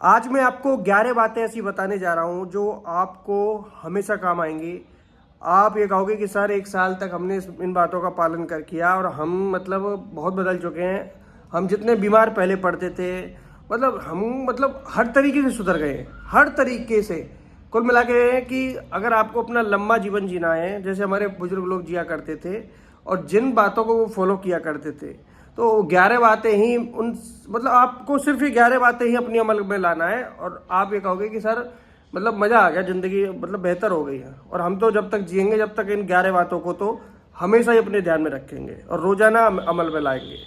आज मैं आपको 11 बातें ऐसी बताने जा रहा हूँ जो आपको हमेशा काम आएंगी। आप ये कहोगे कि सर 1 साल तक हमने इन बातों का पालन कर किया और हम बहुत बदल चुके हैं। हम जितने बीमार पहले पड़ते थे हम हर तरीके से सुधर गए हैं, हर तरीके से। कुल मिला के कि अगर आपको अपना लंबा जीवन जीना है जैसे हमारे बुजुर्ग लोग जिया करते थे और जिन बातों को वो फॉलो किया करते थे, तो 11 बातें ही आपको सिर्फ ये 11 बातें ही अपनी अमल में लाना है और आप ये कहोगे कि सर मज़ा आ गया, ज़िंदगी बेहतर हो गई है। और हम तो जब तक जिएंगे जब तक इन 11 बातों को तो हमेशा ही अपने ध्यान में रखेंगे और रोज़ाना अमल में लाएंगे।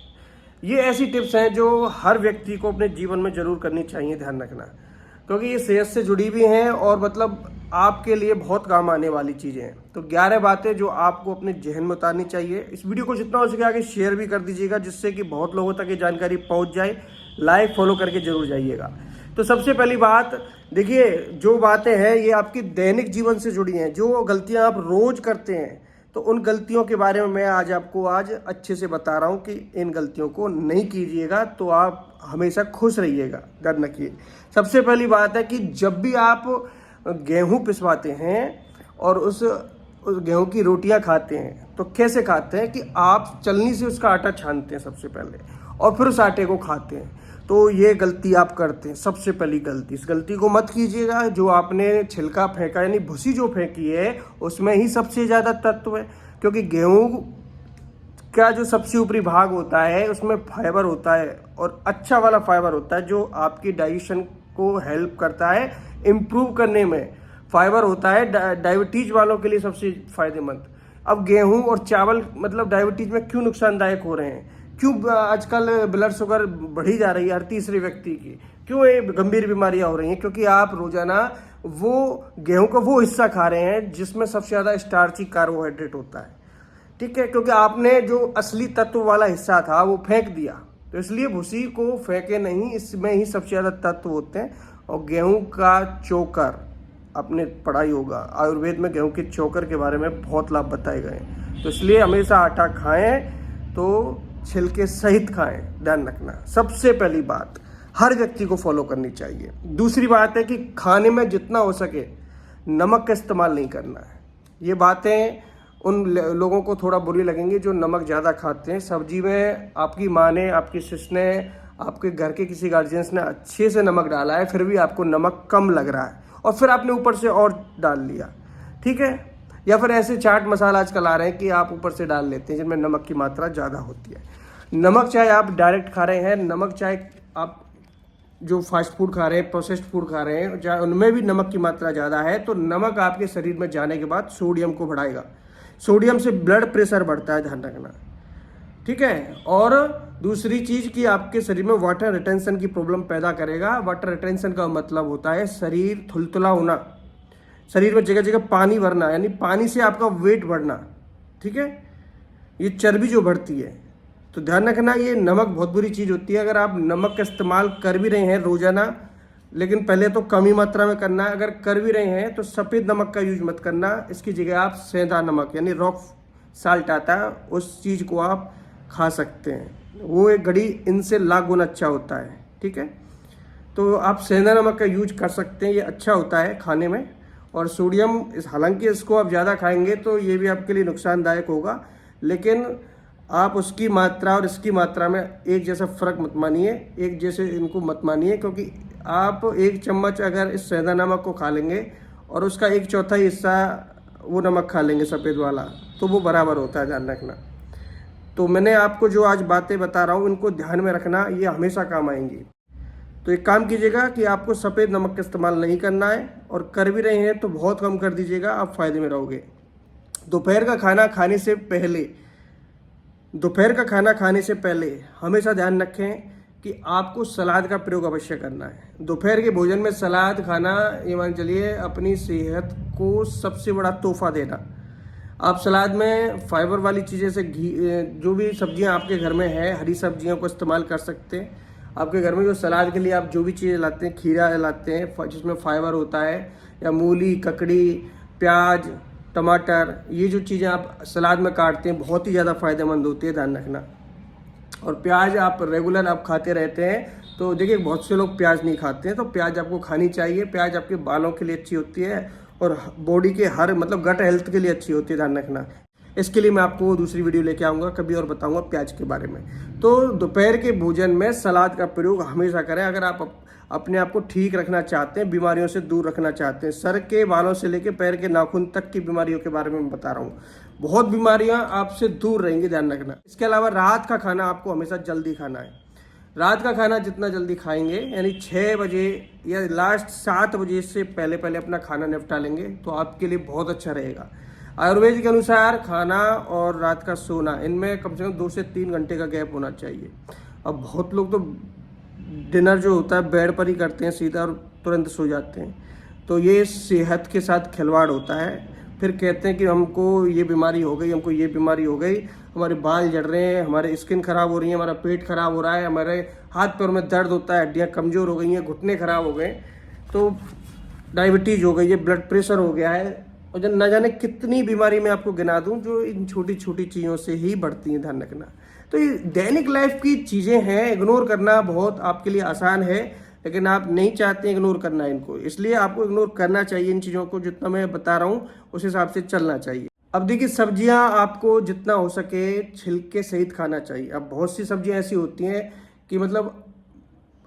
ये ऐसी टिप्स हैं जो हर व्यक्ति को अपने जीवन में ज़रूर करनी चाहिए, ध्यान रखना, क्योंकि ये सेहत से जुड़ी भी हैं और आपके लिए बहुत काम आने वाली चीज़ें हैं। तो 11 बातें जो आपको अपने जहन में उतारनी चाहिए। इस वीडियो को जितना हो सके आगे शेयर भी कर दीजिएगा, जिससे कि बहुत लोगों तक ये जानकारी पहुंच जाए। लाइक फॉलो करके जरूर जाइएगा। तो सबसे पहली बात देखिए, जो बातें हैं ये आपकी दैनिक जीवन से जुड़ी हैं। जो गलतियां आप रोज करते हैं तो उन गलतियों के बारे में मैं आपको अच्छे से बता रहा हूं कि इन गलतियों को नहीं कीजिएगा तो आप हमेशा खुश रहिएगा, डर न किए। सबसे पहली बात है कि जब भी आप गेहूं पिसवाते हैं और उस गेहूं की रोटियां खाते हैं तो कैसे खाते हैं कि आप चलनी से उसका आटा छानते हैं सबसे पहले और फिर उस आटे को खाते हैं। तो ये गलती आप करते हैं, सबसे पहली गलती। इस गलती को मत कीजिएगा। जो आपने छिलका फेंका यानी भूसी जो फेंकी है उसमें ही सबसे ज़्यादा तत्व है, क्योंकि गेहूं का जो सबसे ऊपरी भाग होता है उसमें फाइबर होता है और अच्छा वाला फाइबर होता है जो आपकी डाइजेशन को हेल्प करता है इम्प्रूव करने में। फाइबर होता है डायबिटीज वालों के लिए सबसे फायदेमंद। अब गेहूं और चावल डायबिटीज में क्यों नुकसानदायक हो रहे हैं, क्यों आजकल ब्लड शुगर बढ़ी जा रही है हर तीसरे व्यक्ति की, क्यों ये गंभीर बीमारियां हो रही हैं? क्योंकि आप रोजाना वो गेहूं का वो हिस्सा खा रहे हैं जिसमें सबसे ज़्यादा स्टार्ची कार्बोहाइड्रेट होता है, ठीक है। क्योंकि आपने जो असली तत्व वाला हिस्सा था वो फेंक दिया, तो इसलिए भूसी को फेंके नहीं, इसमें ही सबसे ज़्यादा तत्व होते हैं। और गेहूं का चोकर, आपने पढ़ाई होगा आयुर्वेद में गेहूं के चोकर के बारे में बहुत लाभ बताए गए हैं। तो इसलिए हमेशा आटा खाएं तो छिलके सहित खाएं, ध्यान रखना। सबसे पहली बात हर व्यक्ति को फॉलो करनी चाहिए। दूसरी बात है कि खाने में जितना हो सके नमक का इस्तेमाल नहीं करना है। ये बातें उन लोगों को थोड़ा बुरी लगेंगी जो नमक ज़्यादा खाते हैं। सब्जी में आपकी माँ ने, आपकी सिस ने, आपके घर के किसी गार्जियंस ने अच्छे से नमक डाला है, फिर भी आपको नमक कम लग रहा है और फिर आपने ऊपर से और डाल लिया, ठीक है। या फिर ऐसे चाट मसाला आजकल आ रहे हैं कि आप ऊपर से डाल लेते हैं जिनमें नमक की मात्रा ज़्यादा होती है। नमक चाहे आप डायरेक्ट खा रहे हैं, नमक चाहे आप जो फास्ट फूड खा रहे हैं, प्रोसेस्ड फूड खा रहे हैं, चाहे उनमें भी नमक की मात्रा ज़्यादा है, तो नमक आपके शरीर में जाने के बाद सोडियम को बढ़ाएगा। सोडियम से ब्लड प्रेशर बढ़ता है, ध्यान रखना, ठीक है। और दूसरी चीज़ कि आपके शरीर में वाटर रिटेंशन की प्रॉब्लम पैदा करेगा। वाटर रिटेंशन का मतलब होता है शरीर थुलथुला होना, शरीर में जगह जगह पानी भरना, यानी पानी से आपका वेट बढ़ना, ठीक है। ये चर्बी जो बढ़ती है, तो ध्यान रखना ये नमक बहुत बुरी चीज़ होती है। अगर आप नमक का इस्तेमाल कर भी रहे हैं रोजाना, लेकिन पहले तो कम ही मात्रा में करना है। अगर कर भी रहे हैं तो सफ़ेद नमक का यूज मत करना, इसकी जगह आप सेंधा नमक यानी रॉक साल्ट आता है उस चीज़ को आप खा सकते हैं। वो एक घड़ी इनसे लाख गुना अच्छा होता है, ठीक है। तो आप सेंधा नमक का यूज कर सकते हैं, ये अच्छा होता है खाने में। और सोडियम हालांकि इसको आप ज़्यादा खाएंगे तो ये भी आपके लिए नुकसानदायक होगा, लेकिन आप उसकी मात्रा और इसकी मात्रा में एक जैसा फ़र्क मत मानिए, एक जैसे इनको मत मानिए। क्योंकि आप 1 चम्मच अगर इस सेंधा नमक को खा लेंगे और उसका 1/4 हिस्सा वो नमक खा लेंगे सफ़ेद वाला, तो वो बराबर होता है, ध्यान रखना। तो मैंने आपको जो आज बातें बता रहा हूँ इनको ध्यान में रखना, ये हमेशा काम आएंगी। तो एक काम कीजिएगा कि आपको सफ़ेद नमक का इस्तेमाल नहीं करना है, और कर भी रहे हैं तो बहुत कम कर दीजिएगा, आप फ़ायदे में रहोगे। दोपहर का खाना खाने से पहले हमेशा ध्यान रखें कि आपको सलाद का प्रयोग अवश्य करना है। दोपहर के भोजन में सलाद खाना, ये मान चलिए अपनी सेहत को सबसे बड़ा तोहफा देना। आप सलाद में फाइबर वाली चीज़ें से घी, जो भी सब्जियां आपके घर में है, हरी सब्जियों को इस्तेमाल कर सकते हैं। आपके घर में जो सलाद के लिए आप जो भी चीज़ें लाते हैं, खीरा लाते हैं जिसमें फाइबर होता है, या मूली, ककड़ी, प्याज, टमाटर, ये जो चीज़ें आप सलाद में काटते हैं बहुत ही ज़्यादा फायदेमंद होती है, ध्यान रखना। और प्याज आप रेगुलर आप खाते रहते हैं तो देखिए बहुत से लोग प्याज नहीं खाते हैं, तो प्याज आपको खानी चाहिए। प्याज आपके बालों के लिए अच्छी होती है और बॉडी के हर मतलब गट हेल्थ के लिए अच्छी होती है, ध्यान रखना। इसके लिए मैं आपको दूसरी वीडियो लेके आऊँगा कभी और बताऊँगा प्याज के बारे में। तो दोपहर के भोजन में सलाद का प्रयोग हमेशा करें अगर आप अपने आप को ठीक रखना चाहते हैं, बीमारियों से दूर रखना चाहते हैं। सर के बालों से लेकर पैर के नाखून तक की बीमारियों के बारे में मैं बता रहा हूँ। बहुत बीमारियां आपसे दूर रहेंगी, ध्यान रखना। इसके अलावा रात का खाना आपको हमेशा जल्दी खाना है। रात का खाना जितना जल्दी खाएंगे, यानी 6 बजे या लास्ट 7 बजे से पहले पहले अपना खाना निपटा लेंगे तो आपके लिए बहुत अच्छा रहेगा। आयुर्वेद के अनुसार खाना और रात का सोना, इनमें कम से कम 2 से 3 घंटे का गैप होना चाहिए। अब बहुत लोग तो डिनर जो होता है बेड पर ही करते हैं सीधा और तुरंत सो जाते हैं, तो ये सेहत के साथ खिलवाड़ होता है। फिर कहते हैं कि हमको ये बीमारी हो गई, हमको ये बीमारी हो गई, हमारे बाल झड़ रहे हैं, हमारे स्किन खराब हो रही है, हमारा पेट खराब हो रहा है, हमारे हाथ पैर में दर्द होता है, हड्डियाँ कमज़ोर हो गई हैं, घुटने खराब हो गए, तो डायबिटीज़ हो गई है, ब्लड प्रेशर हो गया है, और जब न जाने कितनी बीमारी मैं आपको गिना दूं जो इन छोटी छोटी चीज़ों से ही बढ़ती हैं, ध्यान रखना। तो ये दैनिक लाइफ की चीज़ें हैं, इग्नोर करना बहुत आपके लिए आसान है, लेकिन आप नहीं चाहते इग्नोर करना इनको, इसलिए आपको इग्नोर करना चाहिए इन चीज़ों को। जितना मैं बता रहा हूँ उस हिसाब से चलना चाहिए। अब देखिए सब्जियां आपको जितना हो सके छिलके सहित खाना चाहिए। अब बहुत सी सब्जियां ऐसी होती हैं कि मतलब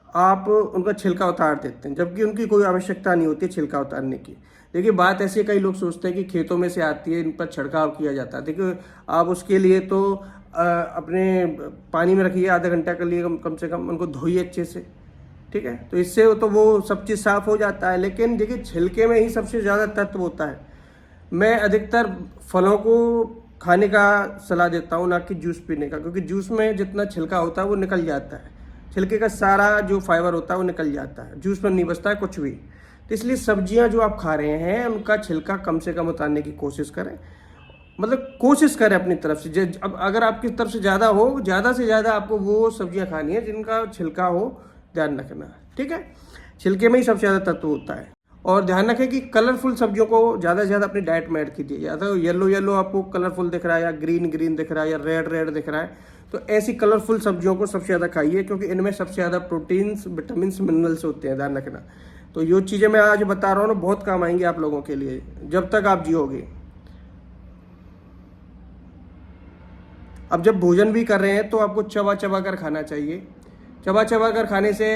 आप उनका छिलका उतार देते हैं, जबकि उनकी कोई आवश्यकता नहीं होती छिलका उतारने की। देखिए बात ऐसी है, कई लोग सोचते हैं कि खेतों में से आती है, इन पर छिड़काव किया जाता है। देखिए आप उसके लिए तो अपने पानी में रखिए आधा घंटा के लिए, कम से कम उनको धोइए अच्छे से, ठीक है, तो इससे तो वो सब चीज़ साफ़ हो जाता है। लेकिन देखिए छिलके में ही सबसे ज़्यादा तत्व होता है। मैं अधिकतर फलों को खाने का सलाह देता हूँ, ना कि जूस पीने का, क्योंकि जूस में जितना छिलका होता है वो निकल जाता है, छिलके का सारा जो फाइबर होता है वो निकल जाता है, जूस में नहीं बचता है कुछ भी। तो इसलिए सब्जियां जो आप खा रहे हैं उनका छिलका कम से कम उतारने की कोशिश करें, मतलब कोशिश करें अपनी तरफ से। अब अगर आपकी तरफ से ज़्यादा हो, ज़्यादा से ज़्यादा आपको वो सब्जियां खानी है जिनका छिलका हो, ध्यान रखना, ठीक है। छिलके में ही सबसे ज़्यादा तत्व होता है। और ध्यान रखें कि कलरफुल सब्जियों को ज़्यादा से ज़्यादा अपनी डाइट में ऐड कीजिए। या तो येलो येलो आपको कलरफुल दिख रहा है, या ग्रीन ग्रीन दिख रहा है, या रेड रेड दिख रहा है, तो ऐसी कलरफुल सब्जियों को सबसे ज़्यादा खाइए, क्योंकि इनमें सबसे ज़्यादा प्रोटीन्स, विटामिन्स, मिनरल्स होते हैं, ध्यान रखना। तो ये चीज़ें मैं आज बता रहा हूँ ना, बहुत काम आएंगी आप लोगों के लिए जब तक आप जियोगे। अब जब भोजन भी कर रहे हैं तो आपको चबा चबा कर खाना चाहिए। चबा चबा कर खाने से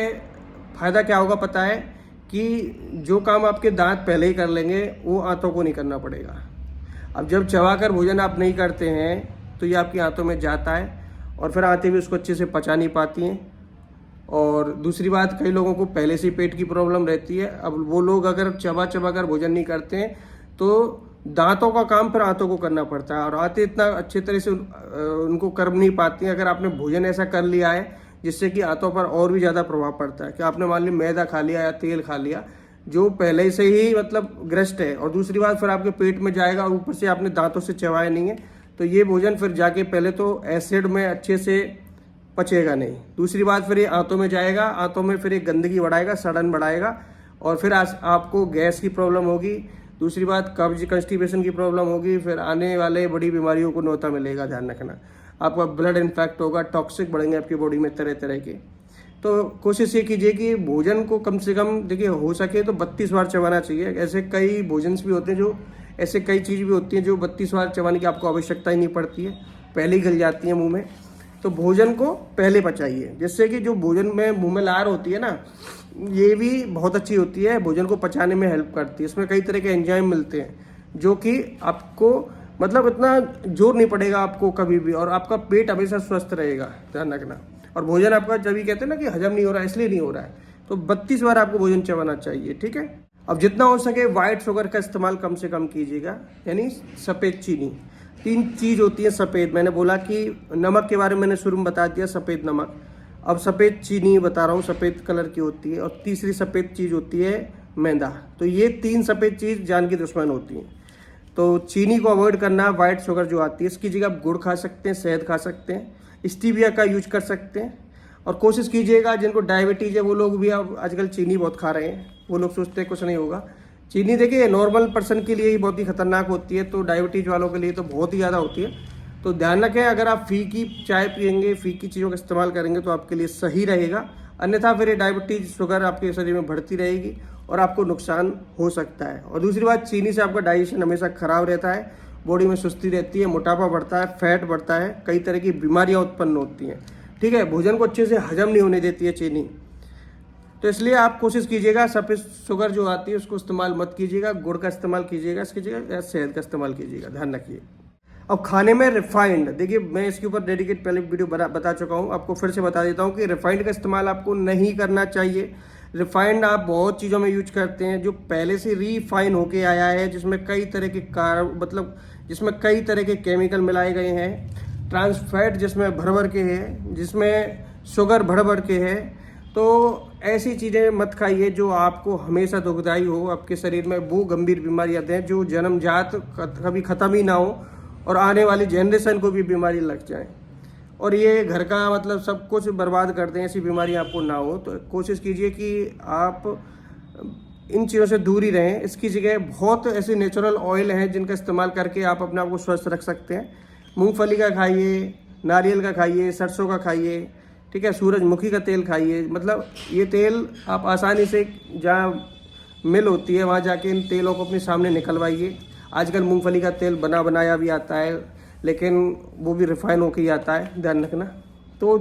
फ़ायदा क्या होगा पता है, कि जो काम आपके दांत पहले ही कर लेंगे वो आंतों को नहीं करना पड़ेगा। अब जब चबा कर भोजन आप नहीं करते हैं तो ये आपकी आंतों में जाता है और फिर आंतें भी उसको अच्छे से पचा नहीं पाती हैं। और दूसरी बात, कई लोगों को पहले से पेट की प्रॉब्लम रहती है। अब वो लोग अगर चबा चबा कर भोजन नहीं करते हैं तो दांतों का काम फिर आंतों को करना पड़ता है, और आंतें इतना अच्छे तरह से उनको कर नहीं पाती हैं। अगर आपने भोजन ऐसा कर लिया है जिससे कि आंतों पर और भी ज़्यादा प्रभाव पड़ता है, कि आपने मान ली मैदा खा लिया या तेल खा लिया जो पहले से ही मतलब ग्रस्त है, और दूसरी बात फिर आपके पेट में जाएगा और ऊपर से आपने दांतों से चबाया नहीं है, तो ये भोजन फिर जाके पहले तो एसिड में अच्छे से पचेगा नहीं। दूसरी बात फिर ये आंतों में जाएगा, आंतों में फिर ये गंदगी बढ़ाएगा, सड़न बढ़ाएगा, और फिर आपको गैस की प्रॉब्लम होगी। दूसरी बात कब्ज, कंस्टिपेशन की प्रॉब्लम होगी, फिर आने वाले बड़ी बीमारियों को न्योता मिलेगा, ध्यान रखना। आपका ब्लड इन्फेक्ट होगा, टॉक्सिक बढ़ेंगे आपकी बॉडी में तरह तरह के। तो कोशिश ये कीजिए कि भोजन को कम से कम, देखिए हो सके तो 32 बार चबाना चाहिए। ऐसे कई भोजन भी होते हैं जो, ऐसे कई चीज़ भी होती हैं जो 32 बार चबाने की आपको आवश्यकता ही नहीं पड़ती है, पहले ही गल जाती है मुँह में। तो भोजन को पहले पचाइए, जिससे कि जो भोजन में मुँह में लार होती है ना, ये भी बहुत अच्छी होती है, भोजन को पचाने में हेल्प करती है। इसमें कई तरह के एंजाइम मिलते हैं जो कि आपको मतलब इतना जोर नहीं पड़ेगा आपको कभी भी, और आपका पेट हमेशा स्वस्थ रहेगा, ध्यान रखना। और भोजन आपका जब भी कहते हैं ना कि हजम नहीं हो रहा है, इसलिए नहीं हो रहा है, तो 32 बार आपको भोजन चबाना चाहिए, ठीक है। अब जितना हो सके वाइट शुगर का इस्तेमाल कम से कम कीजिएगा, यानी सफ़ेद चीनी। 3 चीज़ होती है सफ़ेद, मैंने बोला कि नमक के बारे में मैंने शुरू में बता दिया, सफ़ेद नमक। अब सफ़ेद चीनी बता रहा हूँ, सफ़ेद कलर की होती है। और तीसरी सफ़ेद चीज़ होती है मैदा। तो ये 3 सफ़ेद चीज़ जान की दुश्मन होती हैं। तो चीनी को अवॉइड करना, वाइट शुगर जो आती है, इसकी जगह आप गुड़ खा सकते हैं, शहद खा सकते हैं, स्टीविया का यूज कर सकते हैं। और कोशिश कीजिएगा, जिनको डायबिटीज़ है वो लोग भी अब आजकल चीनी बहुत खा रहे हैं। वो लोग सोचते हैं कुछ नहीं होगा, चीनी देखिए नॉर्मल पर्सन के लिए ही बहुत ही खतरनाक होती है, तो डायबिटीज़ वालों के लिए तो बहुत ही ज़्यादा होती है। तो ध्यान रखें, अगर आप फीकी चाय पियेंगे, फीकी चीज़ों का इस्तेमाल करेंगे तो आपके लिए सही रहेगा। अन्यथा फिर ये डायबिटीज़ शुगर आपके शरीर में बढ़ती रहेगी और आपको नुकसान हो सकता है। और दूसरी बात, चीनी से आपका डाइजेशन हमेशा खराब रहता है, बॉडी में सुस्ती रहती है, मोटापा बढ़ता है, फैट बढ़ता है, कई तरह की बीमारियां उत्पन्न होती हैं। ठीक है, भोजन को अच्छे से हजम नहीं होने देती है चीनी। तो इसलिए आप कोशिश कीजिएगा सफ़ेद शुगर जो आती है उसको इस्तेमाल मत कीजिएगा, गुड़ का इस्तेमाल कीजिएगा इसकी जगह, या शहद का इस्तेमाल कीजिएगा, ध्यान रखिए। अब खाने में रिफाइंड, देखिए मैं इसके ऊपर डेडिकेट पहले वीडियो बता चुका हूँ, आपको फिर से बता देता हूँ कि रिफाइंड का इस्तेमाल आपको नहीं करना चाहिए। रिफाइंड आप बहुत चीज़ों में यूज करते हैं जो पहले से रीफाइन होके आया है, जिसमें कई तरह के जिसमें कई तरह के केमिकल मिलाए गए हैं, ट्रांस फैट जिसमें भर भर के है, जिसमें शुगर भर भर के है। तो ऐसी चीज़ें मत खाइए जो आपको हमेशा दुखदाई हो, आपके शरीर में वो गंभीर बीमारियाँ दें जो जन्मजात कभी ख़त्म ही ना हो और आने वाली जनरेशन को भी बीमारी लग जाए और ये घर का सब कुछ बर्बाद कर दें, ऐसी बीमारी आपको ना हो। तो कोशिश कीजिए कि आप इन चीज़ों से दूर ही रहें। इसकी जगह बहुत ऐसे नेचुरल ऑयल हैं जिनका इस्तेमाल करके आप अपने आप को स्वस्थ रख सकते हैं। मूंगफली का खाइए, नारियल का खाइए, सरसों का खाइए, ठीक है, सूरजमुखी का तेल खाइए। ये तेल आप आसानी से जहाँ मिल होती है वहाँ जाके इन तेलों को अपने सामने निकलवाइए। आजकल मूंगफली का तेल बना बनाया भी आता है, लेकिन वो भी रिफाइन होकर ही आता है, ध्यान रखना। तो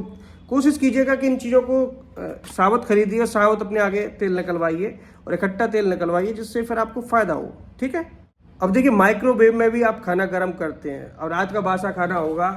कोशिश कीजिएगा कि इन चीज़ों को साबुत खरीदिए, साबुत अपने आगे तेल निकलवाइए और इकट्ठा तेल निकलवाइए, जिससे फिर आपको फ़ायदा हो। ठीक है, अब देखिए माइक्रोवेव में भी आप खाना गर्म करते हैं और रात का बासा खाना होगा,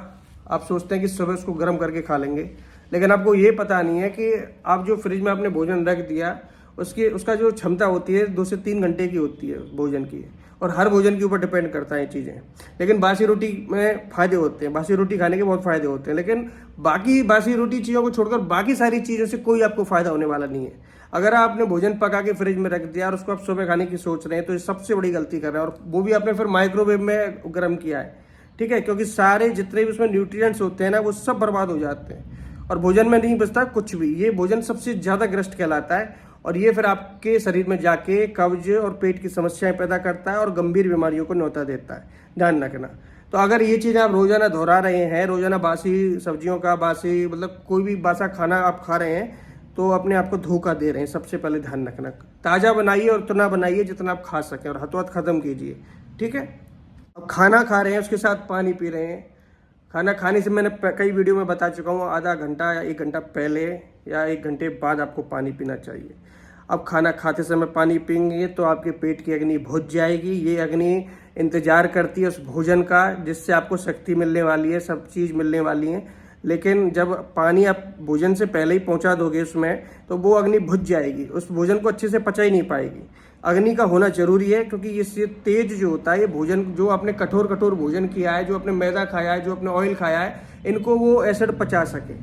आप सोचते हैं कि सुबह उसको गर्म करके खा लेंगे, लेकिन आपको ये पता नहीं है कि आप जो फ्रिज में आपने भोजन रख दिया उसका जो क्षमता होती है 2 से 3 घंटे की होती है भोजन की, और हर भोजन के ऊपर डिपेंड करता है ये चीज़ें। लेकिन बासी रोटी में फ़ायदे होते हैं, बासी रोटी खाने के बहुत फ़ायदे होते हैं, लेकिन बाकी बासी रोटी चीज़ों को छोड़कर बाकी सारी चीज़ों से कोई आपको फ़ायदा होने वाला नहीं है। अगर आपने भोजन पका के फ्रिज में रख दिया और उसको आप सुबह खाने की सोच रहे हैं तो ये सबसे बड़ी गलती कर रहे हैं, और वो भी आपने फिर माइक्रोवेव में गर्म किया है। ठीक है, क्योंकि सारे जितने भी उसमें न्यूट्रिएंट्स होते हैं ना, वो सब बर्बाद हो जाते हैं और भोजन में नहीं बचता कुछ भी। ये भोजन सबसे ज़्यादा ग्रस्त कहलाता है और ये फिर आपके शरीर में जाके कब्ज और पेट की समस्याएं पैदा करता है और गंभीर बीमारियों को न्योता देता है, ध्यान रखना। तो अगर ये चीज़ें आप रोज़ाना दोहरा रहे हैं, रोज़ाना बासी सब्जियों का बासी कोई भी बासा खाना आप खा रहे हैं, तो अपने आप को धोखा दे रहे हैं। सबसे पहले ध्यान रखना, ताज़ा बनाइए और उतना बनाइए जितना आप खा सकें और हाथों हाथ ख़त्म कीजिए। ठीक है, अब खाना खा रहे हैं उसके साथ पानी पी रहे हैं। खाना खाने से मैंने कई वीडियो में बता चुका हूँ, आधा घंटा या 1 घंटा पहले या 1 घंटे बाद आपको पानी पीना चाहिए। अब खाना खाते समय पानी पीएंगे तो आपके पेट की अग्नि बुझ जाएगी। ये अग्नि इंतजार करती है उस भोजन का जिससे आपको शक्ति मिलने वाली है, सब चीज़ मिलने वाली है। लेकिन जब पानी आप भोजन से पहले ही पहुंचा दोगे उसमें, तो वो अग्नि बुझ जाएगी, उस भोजन को अच्छे से पचा ही नहीं पाएगी। अग्नि का होना जरूरी है, क्योंकि इससे तेज जो होता है ये भोजन, जो आपने कठोर भोजन किया है, जो आपने मैदा खाया है, जो आपने ऑयल खाया है, इनको वो एसिड पचा सके,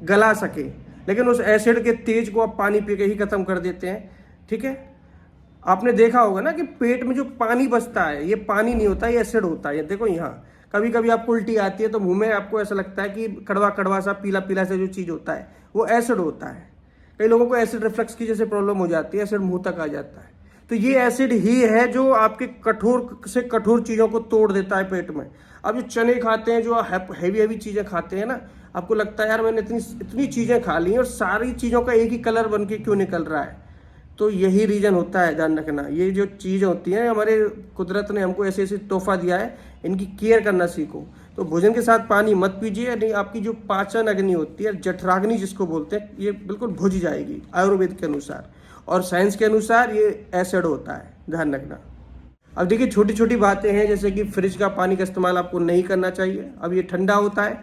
गला सके। लेकिन उस एसिड के तेज को आप पानी पी के ही खत्म कर देते हैं। ठीक है, आपने देखा होगा ना कि पेट में जो पानी बचता है ये पानी नहीं होता, ये एसिड होता है। देखो यहाँ कभी कभी आपको उल्टी आती है तो मुंह में आपको ऐसा लगता है कि कड़वा कड़वा सा पीला पीला सा जो चीज़ होता है वो एसिड होता है। कई लोगों को एसिड रिफ्लक्स की जैसे प्रॉब्लम हो जाती है, एसिड मुंह तक आ जाता है। तो ये एसिड ही है जो आपके कठोर से कठोर चीज़ों को तोड़ देता है पेट में। अब जो चने खाते हैं, जो हैवी चीज़ें खाते हैं ना, आपको लगता है यार मैंने इतनी चीज़ें खा ली और सारी चीज़ों का एक ही कलर बन के क्यों निकल रहा है। तो यही रीज़न होता है, ध्यान रखना। ये जो चीज़ें होती हैं, हमारे कुदरत ने हमको ऐसे ऐसे तोहफा दिया है, इनकी केयर करना सीखो। तो भोजन के साथ पानी मत पीजिए, नहीं आपकी जो पाचन अग्नि होती है, जठराग्नि जिसको बोलते हैं, ये बिल्कुल बुझ जाएगी आयुर्वेद के अनुसार, और साइंस के अनुसार ये एसिड होता है, ध्यान रखना। अब देखिए छोटी छोटी बातें हैं, जैसे कि फ्रिज का पानी का इस्तेमाल आपको नहीं करना चाहिए। अब ये ठंडा होता है,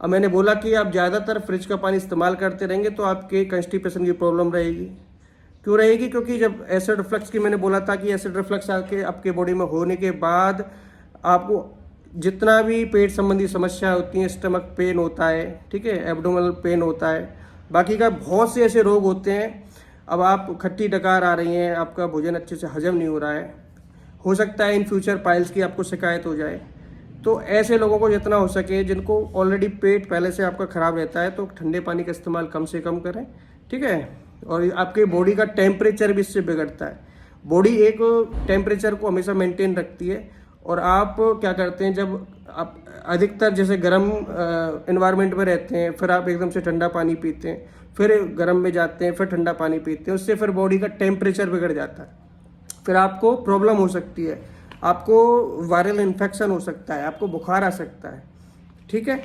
अब मैंने बोला कि आप ज़्यादातर फ्रिज का पानी इस्तेमाल करते रहेंगे तो आपके कंस्टिपेशन की प्रॉब्लम रहेगी। क्यों रहेगी? क्योंकि जब एसिड रिफ्लक्स की मैंने बोला था कि एसिड रिफ्लक्स आपके बॉडी में होने के बाद आपको जितना भी पेट संबंधी समस्या होती हैं, स्टमक पेन होता है, ठीक है, एब्डोमिनल पेन होता है, बाकी का बहुत से ऐसे रोग होते हैं। अब आप खट्टी डकार आ रही हैं, आपका भोजन अच्छे से हजम नहीं हो रहा है, हो सकता है इन फ्यूचर पाइल्स की आपको शिकायत हो जाए। तो ऐसे लोगों को जितना हो सके, जिनको ऑलरेडी पेट पहले से आपका ख़राब रहता है, तो ठंडे पानी का इस्तेमाल कम से कम करें, ठीक है। और आपके बॉडी का टेम्परेचर भी इससे बिगड़ता है। बॉडी एक टेम्परेचर को हमेशा मेंटेन रखती है, और आप क्या करते हैं, जब आप अधिकतर जैसे गर्म इन्वायरमेंट में रहते हैं, फिर आप एकदम से ठंडा पानी पीते हैं, फिर गर्म में जाते हैं, फिर ठंडा पानी पीते हैं, उससे फिर बॉडी का टेम्परेचर बिगड़ जाता है, फिर आपको प्रॉब्लम हो सकती है, आपको वायरल इन्फेक्शन हो सकता है, आपको बुखार आ सकता है। ठीक है,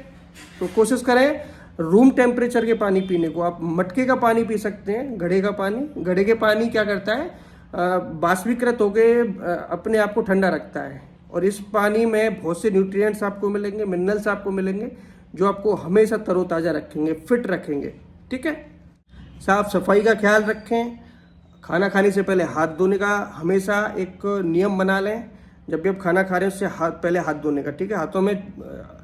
तो कोशिश करें रूम टेम्परेचर के पानी पीने को। आप मटके का पानी पी सकते हैं, घड़े का पानी। घड़े के पानी क्या करता है, बाष्पीकृत होकर अपने आप को ठंडा रखता है, और इस पानी में बहुत से न्यूट्रिएंट्स आपको मिलेंगे, मिनरल्स आपको मिलेंगे, जो आपको हमेशा तरोताज़ा रखेंगे, फिट रखेंगे। ठीक है, साफ सफाई का ख्याल रखें। खाना खाने से पहले हाथ धोने का हमेशा एक नियम बना लें। जब भी आप खाना खा रहे हैं उससे पहले हाथ धोने का। ठीक है, हाथों में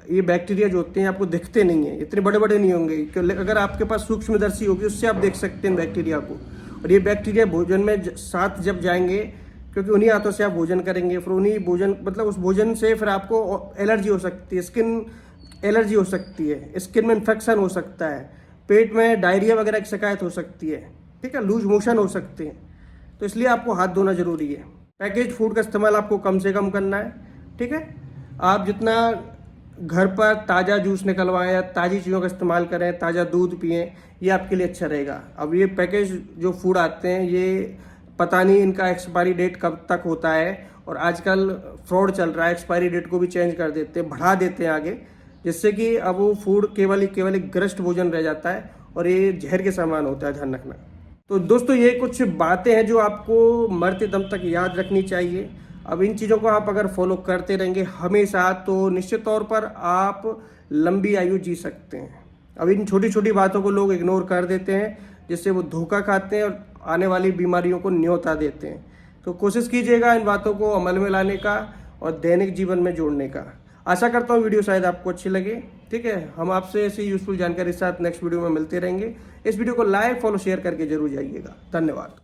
ये बैक्टीरिया जो होते हैं आपको दिखते नहीं है, इतने बड़े बड़े नहीं होंगे, अगर आपके पास सूक्ष्मदर्शी होगी उससे आप देख सकते हैं बैक्टीरिया को। और ये बैक्टीरिया भोजन में साथ जब जाएंगे, क्योंकि उन्हीं हाथों से आप भोजन करेंगे, फिर उन्हीं भोजन मतलब उस भोजन से फिर आपको एलर्जी हो सकती है, स्किन एलर्जी हो सकती है, स्किन में इन्फेक्शन हो सकता है, पेट में डायरिया वगैरह की शिकायत हो सकती है। ठीक है, लूज मोशन हो सकते हैं, तो इसलिए आपको हाथ धोना जरूरी है। पैकेज फूड का इस्तेमाल आपको कम से कम करना है। ठीक है, आप जितना घर पर ताज़ा जूस निकलवाएं या ताज़ी चीज़ों का इस्तेमाल करें, ताज़ा दूध पिएं, ये आपके लिए अच्छा रहेगा। अब ये पैकेज जो फूड आते हैं, ये पता नहीं इनका एक्सपायरी डेट कब तक होता है, और आजकल फ्रॉड चल रहा है, एक्सपायरी डेट को भी चेंज कर देते हैं, बढ़ा देते हैं आगे, जिससे कि अब वो फूड केवल एक ग्रस्ट भोजन रह जाता है, और ये जहर के समान होता है, ध्यान रखना। तो दोस्तों ये कुछ बातें हैं जो आपको मरते दम तक याद रखनी चाहिए। अब इन चीज़ों को आप अगर फॉलो करते रहेंगे हमेशा, तो निश्चित तौर पर आप लंबी आयु जी सकते हैं। अब इन छोटी छोटी बातों को लोग इग्नोर कर देते हैं, जिससे वो धोखा खाते हैं और आने वाली बीमारियों को न्योता देते हैं। तो कोशिश कीजिएगा इन बातों को अमल में लाने का और दैनिक जीवन में जोड़ने का। आशा करता हूँ वीडियो शायद आपको अच्छी लगे। ठीक है, हम आपसे ऐसी यूजफुल जानकारी के साथ नेक्स्ट वीडियो में मिलते रहेंगे। इस वीडियो को लाइक, फॉलो, शेयर करके जरूर जाइएगा। धन्यवाद।